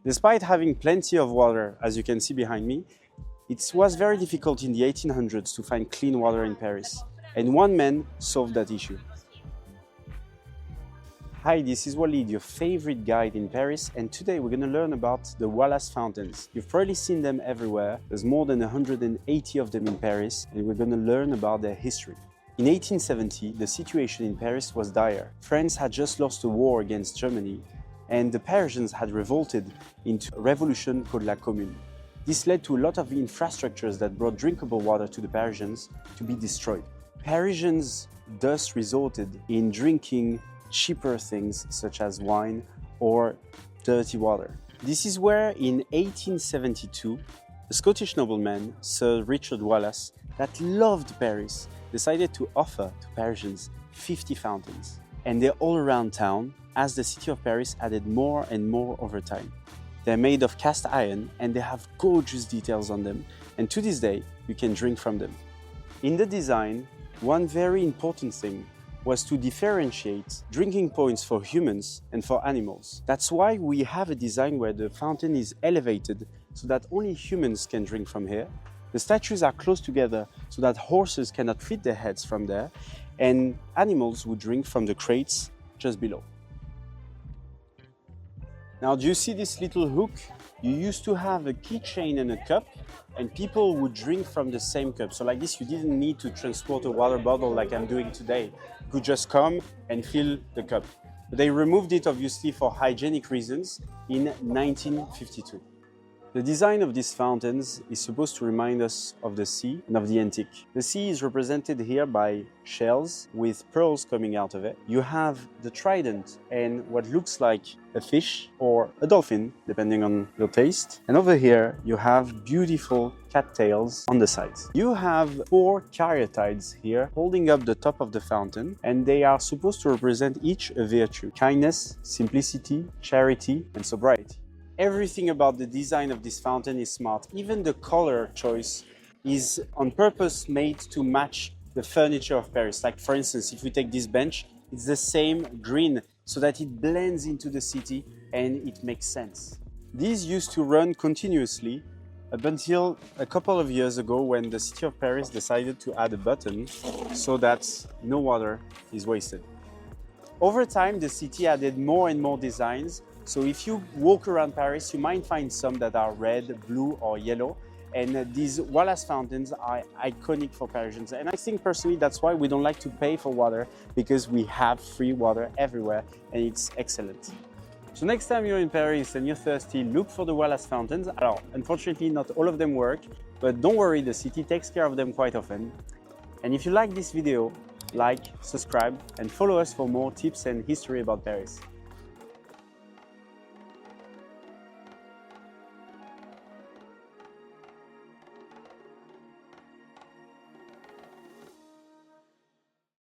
Despite having plenty of water, as you can see behind me, it was very difficult in the 1800s to find clean water in Paris, and one man solved that issue. Hi, this is Walid, your favorite guide in Paris, and today we're going to learn about the Wallace Fountains. You've probably seen them everywhere. There's more than 180 of them in Paris, and we're going to learn about their history. In 1870, the situation in Paris was dire. France had just lost a war against Germany, and the Parisians had revolted into a revolution called La Commune. This led to a lot of infrastructures that brought drinkable water to the Parisians to be destroyed. Parisians thus resorted in drinking cheaper things such as wine or dirty water. This is where in 1872, a Scottish nobleman, Sir Richard Wallace, that loved Paris, decided to offer to Parisians 50 fountains. And they're all around town as the city of Paris added more and more over time. They're made of cast iron and they have gorgeous details on them, and to this day you can drink from them. In the design, one very important thing was to differentiate drinking points for humans and for animals. That's why we have a design where the fountain is elevated so that only humans can drink from here. The statues are close together so that horses cannot fit their heads from there, and animals would drink from the crates just below. Now, do you see this little hook? You used to have a keychain and a cup, and people would drink from the same cup. So like this, you didn't need to transport a water bottle like I'm doing today. You could just come and fill the cup. But they removed it obviously for hygienic reasons in 1952. The design of these fountains is supposed to remind us of the sea and of the antique. The sea is represented here by shells with pearls coming out of it. You have the trident and what looks like a fish or a dolphin, depending on your taste. And over here, you have beautiful cattails on the sides. You have 4 Caryatids here holding up the top of the fountain, and they are supposed to represent each a virtue: kindness, simplicity, charity, and sobriety. Everything about the design of this fountain is smart. Even the color choice is on purpose made to match the furniture of Paris. Like for instance, if we take this bench, it's the same green so that it blends into the city and it makes sense. These used to run continuously up until a couple of years ago when the city of Paris decided to add a button so that no water is wasted. Over time, the city added more and more designs. So if you walk around Paris, you might find some that are red, blue or yellow. And these Wallace fountains are iconic for Parisians. And I think personally that's why we don't like to pay for water, because we have free water everywhere and it's excellent. So next time you're in Paris and you're thirsty, look for the Wallace fountains. Alors, unfortunately not all of them work, but don't worry, the city takes care of them quite often. And if you like this video, like, subscribe and follow us for more tips and history about Paris.